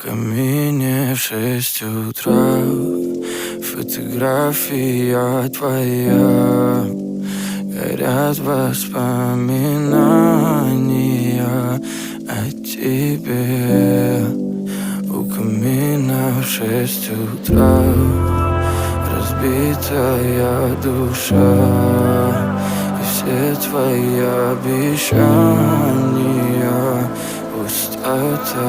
камине в 6 утра фотография твоя. Горят воспоминания о тебе. У камина в 6 утра разбитая душа, и все твои обещания пустота.